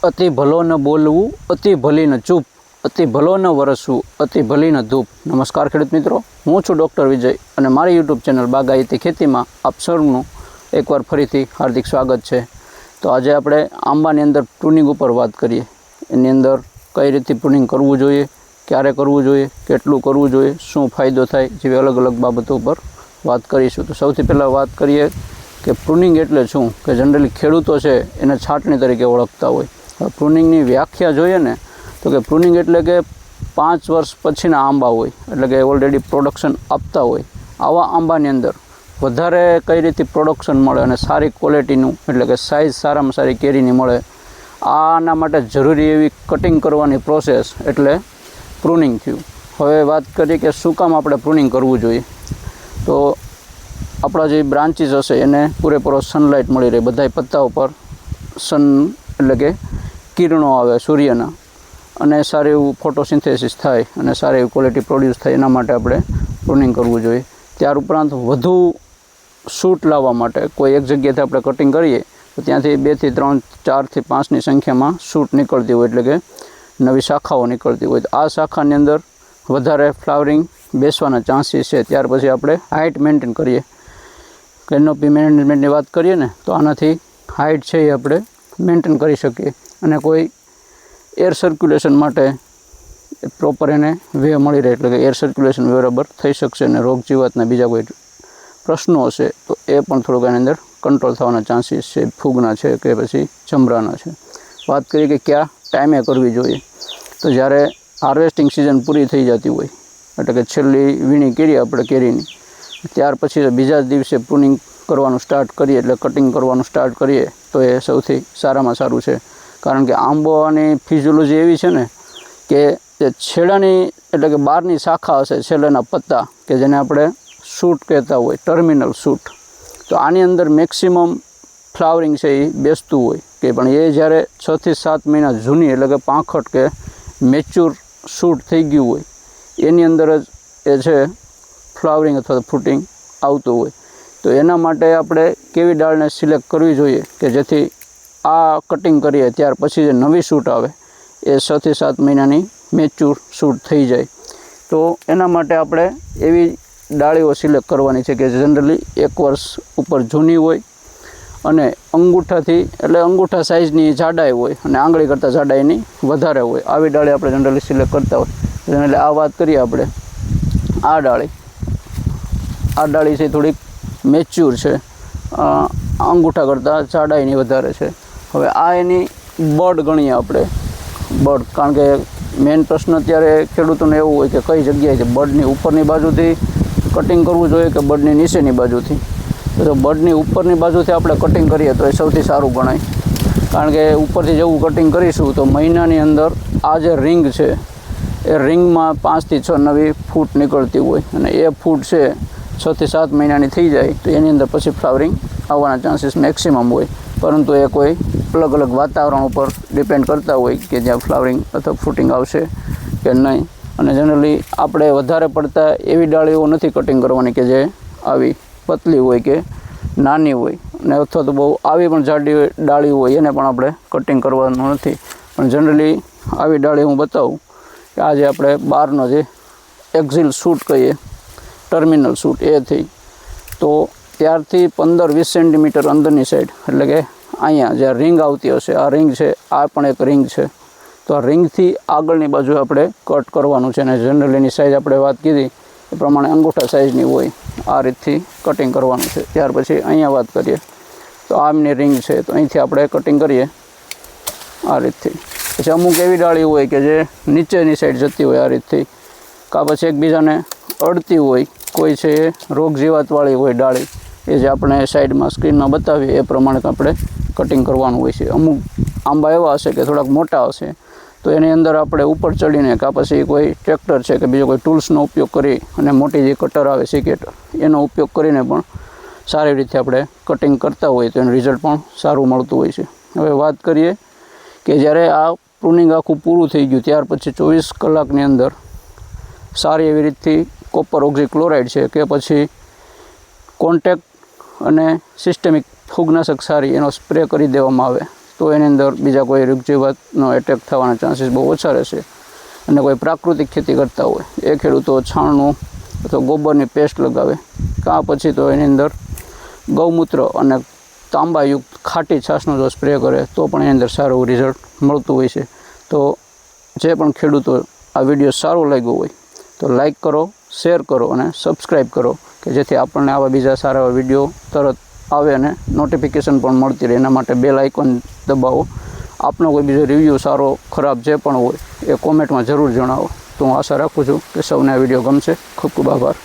અતિ ભલો ન બોલવું, અતિ ભલી ન ચૂપ, અતિ ભલો ન વરસવું, અતિ ભલી ન ધૂપ. નમસ્કાર ખેડૂત મિત્રો, હું છું ડૉક્ટર વિજય અને મારી યુટ્યુબ ચેનલ બાગાયતી ખેતીમાં આપ સૌનું એકવાર ફરીથી હાર્દિક સ્વાગત છે. તો આજે આપણે આંબાની અંદર પ્રુનિંગ ઉપર વાત કરીએ. એની અંદર કઈ રીતે પ્રુનિંગ કરવું જોઈએ, ક્યારે કરવું જોઈએ, કેટલું કરવું જોઈએ, શું ફાયદો થાય, જેવી અલગ અલગ બાબતો ઉપર વાત કરીશું. તો સૌથી પહેલાં વાત કરીએ કે પ્રુનિંગ એટલે શું, કે જનરલી ખેડૂતો છે એને છાંટણી તરીકે ઓળખતા હોય. પ્રુનિંગની વ્યાખ્યા જોઈએ ને તો કે પ્રુનિંગ એટલે કે 5 વર્ષ પછીના આંબા હોય, એટલે કે ઓલરેડી પ્રોડક્શન આપતા હોય, આવા આંબાની અંદર વધારે કઈ રીતે પ્રોડક્શન મળે અને સારી ક્વોલિટીનું, એટલે કે સાઇઝ સારામાં સારી કેરીની મળે, આના માટે જરૂરી એવી કટિંગ કરવાની પ્રોસેસ એટલે પ્રુનિંગ થયું. હવે વાત કરીએ કે શું કામ આપણે પ્રુનિંગ કરવું જોઈએ. તો આપણા જે બ્રાન્ચીસ હશે એને પૂરેપૂરો સનલાઇટ મળી રહે, બધા પત્તા ઉપર સન એટલે કે કિરણો આવે સૂર્યના, અને સારું એવું ફોટોસિન્થેસિસ થાય અને સારી એવી ક્વોલિટી પ્રોડ્યુસ થાય, એના માટે આપણે પ્રુનિંગ કરવું જોઈએ. ત્યાર ઉપરાંત વધુ શૂટ લાવવા માટે કોઈ એક જગ્યાએથી આપણે કટિંગ કરીએ તો ત્યાંથી 2 થી 3, 4 થી 5ની સંખ્યામાં શૂટ નીકળતી હોય, એટલે કે નવી શાખાઓ નીકળતી હોય. તો આ શાખાની અંદર વધારે ફ્લાવરિંગ બેસવાના ચાન્સીસ છે. ત્યાર પછી આપણે હાઇટ મેન્ટેન કરીએ, કેનોપી મેનેજમેન્ટની વાત કરીએ ને તો આનાથી હાઇટ છે એ આપણે મેન્ટેન કરી શકીએ, અને કોઈ એર સર્ક્યુલેશન માટે પ્રોપર એને વે મળી રહે, એટલે કે એર સર્ક્યુલેશન બરાબર થઈ શકશે, અને રોગ જીવાતના બીજા કોઈ પ્રશ્નો હશે તો એ પણ થોડુંક એની અંદર કંટ્રોલ થવાના ચાન્સીસ છે, ફૂગના છે કે પછી ચમરાના છે. વાત કરીએ કે કયા ટાઈમે કરવી જોઈએ, તો જ્યારે હાર્વેસ્ટિંગ સિઝન પૂરી થઈ જતી હોય, એટલે કે છેલ્લી વીણી કરીએ આપણે કેરીની, ત્યાર પછી બીજા જ દિવસે પ્રુનિંગ કરવાનું સ્ટાર્ટ કરીએ, એટલે કટિંગ કરવાનું સ્ટાર્ટ કરીએ તો એ સૌથી સારામાં સારું છે. કારણ કે આંબાની ફિઝિયોલોજી એવી છે ને કે જે છેડાની, એટલે કે બહારની શાખા હશે, છેલ્લાના પત્તા, કે જેને આપણે શૂટ કહેતા હોય, ટર્મિનલ શૂટ, તો આની અંદર મેક્સિમમ ફ્લાવરિંગ છે એ બેસતું હોય, કે પણ એ જ્યારે 6 થી 7 મહિના જૂની, એટલે કે પાંખટ કે મેચ્યોર શૂટ થઈ ગયું હોય, એની અંદર જ એ છે ફ્લાવરિંગ અથવા તો ફ્રૂટિંગ આવતું હોય. તો એના માટે આપણે કેવી ડાળને સિલેક્ટ કરવી જોઈએ કે જેથી આ કટિંગ કરીએ ત્યાર પછી જે નવી શૂટ આવે એ 6 થી 7 મહિનાની મેચ્યોર શૂટ થઈ જાય. તો એના માટે આપણે એવી ડાળીઓ સિલેક્ટ કરવાની છે કે જનરલી 1 વર્ષ ઉપર જૂની હોય અને અંગૂઠાથી, એટલે અંગૂઠા સાઇઝની જાડાઈ હોય અને આંગળી કરતાં જાડાઈની વધારે હોય, આવી ડાળી આપણે જનરલી સિલેક્ટ કરતા હોય. એટલે આ વાત કરીએ આપણે, આ ડાળી છે થોડીક મેચ્યોર છે, અંગૂઠા કરતાં જાડાઈની વધારે છે. હવે આ એની બડ ગણીએ આપણે, બડ, કારણ કે મેઇન પ્રશ્ન અત્યારે ખેડૂતોને એવું હોય કે કઈ જગ્યાએથી, બડની ઉપરની બાજુથી કટિંગ કરવું જોઈએ કે બડની નીચેની બાજુથી. તો બડની ઉપરની બાજુથી આપણે કટિંગ કરીએ તો એ સૌથી સારું ગણાય, કારણ કે ઉપરથી જેવું કટિંગ કરીશું તો મહિનાની અંદર આ જે રિંગ છે એ રિંગમાં 5 થી 6 નવી ફૂટ નીકળતી હોય, અને એ ફૂટ છે 6 થી 7 મહિનાની થઈ જાય તો એની અંદર પછી ફ્લાવરિંગ આવવાના ચાન્સીસ મેક્સિમમ હોય. પરંતુ એ કોઈ અલગ અલગ વાતાવરણ ઉપર ડિપેન્ડ કરતા હોય કે જ્યાં ફ્લાવરિંગ અથવા ફ્રૂટિંગ આવશે કે નહીં. અને જનરલી આપણે વધારે પડતા એવી ડાળીઓ નથી કટિંગ કરવાની કે જે આવી પતલી હોય કે નાની હોય, અને અથવા તો બહુ આવી પણ જાડી ડાળી હોય એને પણ આપણે કટિંગ કરવાનું નથી. પણ જનરલી આવી ડાળી હું બતાવું કે આજે આપણે બહારનો જે એક્ઝિલ શૂટ કહીએ, ટર્મિનલ શૂટ, એ થઈ તો ત્યારથી 15-20 સેન્ટીમીટર અંદરની સાઈડ, એટલે કે અહીંયા જ્યાં રિંગ આવતી હશે, આ રિંગ છે, આ પણ એક રિંગ છે, તો આ રિંગથી આગળની બાજુ આપણે કટ કરવાનું છે. અને જનરલીની સાઇઝ આપણે વાત કીધી એ પ્રમાણે અંગૂઠા સાઇઝની હોય, આ રીતથી કટિંગ કરવાનું છે. ત્યાર પછી અહીંયા વાત કરીએ તો આમની રિંગ છે, તો અહીંથી આપણે કટિંગ કરીએ આ રીતથી. પછી અમુક એવી ડાળી હોય કે જે નીચેની સાઈડ જતી હોય આ રીતથી, કાં પછી એકબીજાને અડતી હોય, કોઈ છે રોગ જીવાતવાળી હોય ડાળી, એ જે આપણે સાઈડમાં સ્ક્રીનમાં બતાવીએ એ પ્રમાણે આપણે કટિંગ કરવાનું હોય છે. અમુક આંબા એવા હશે કે થોડાક મોટા હશે તો એની અંદર આપણે ઉપર ચડીને, કાં પછી કોઈ ટ્રેક્ટર છે કે બીજો કોઈ ટૂલ્સનો ઉપયોગ કરી અને મોટી જે કટર આવે સિકેટર, એનો ઉપયોગ કરીને પણ સારી રીતે આપણે કટિંગ કરતા હોય તો એનું રિઝલ્ટ પણ સારું મળતું હોય છે. હવે વાત કરીએ કે જ્યારે આ પ્રુનિંગ આખું પૂરું થઈ ગયું ત્યાર પછી 24 કલાકની અંદર સારી એવી રીતથી કોપર ઓક્ઝીક્લોરાઇડ છે કે પછી કોન્ટેક્ટ અને સિસ્ટેમિક ફૂગનાશક સારી એનો સ્પ્રે કરી દેવામાં આવે તો એની અંદર બીજા કોઈ રોગજીવાતનો એટેક થવાના ચાન્સીસ બહુ ઓછા રહેશે. અને કોઈ પ્રાકૃતિક ખેતી કરતા હોય એ ખેડૂતો છાણનું અથવા ગોબરની પેસ્ટ લગાવે, કાં પછી તો એની અંદર ગૌમૂત્ર અને તાંબાયુક્ત ખાટી છાશનો જો સ્પ્રે કરે તો પણ એની અંદર સારું રિઝલ્ટ મળતું હોય છે. તો જે પણ ખેડૂતો આ વિડીયો સારો લાગ્યો હોય તો લાઈક કરો, શેર કરો અને સબસ્ક્રાઈબ કરો, કે જેથી આપણને આવા બીજા સારા એવા વિડીયો તરત આવે અને નોટિફિકેશન પણ મળતી રહે. એના માટે બેલ આઇકોન દબાવો. આપનો કોઈ બીજો રિવ્યૂ સારો ખરાબ જે પણ હોય એ કોમેન્ટમાં જરૂર જણાવો. તો હું આશા રાખું છું કે સૌને આ વિડીયો ગમશે. ખૂબ ખૂબ આભાર.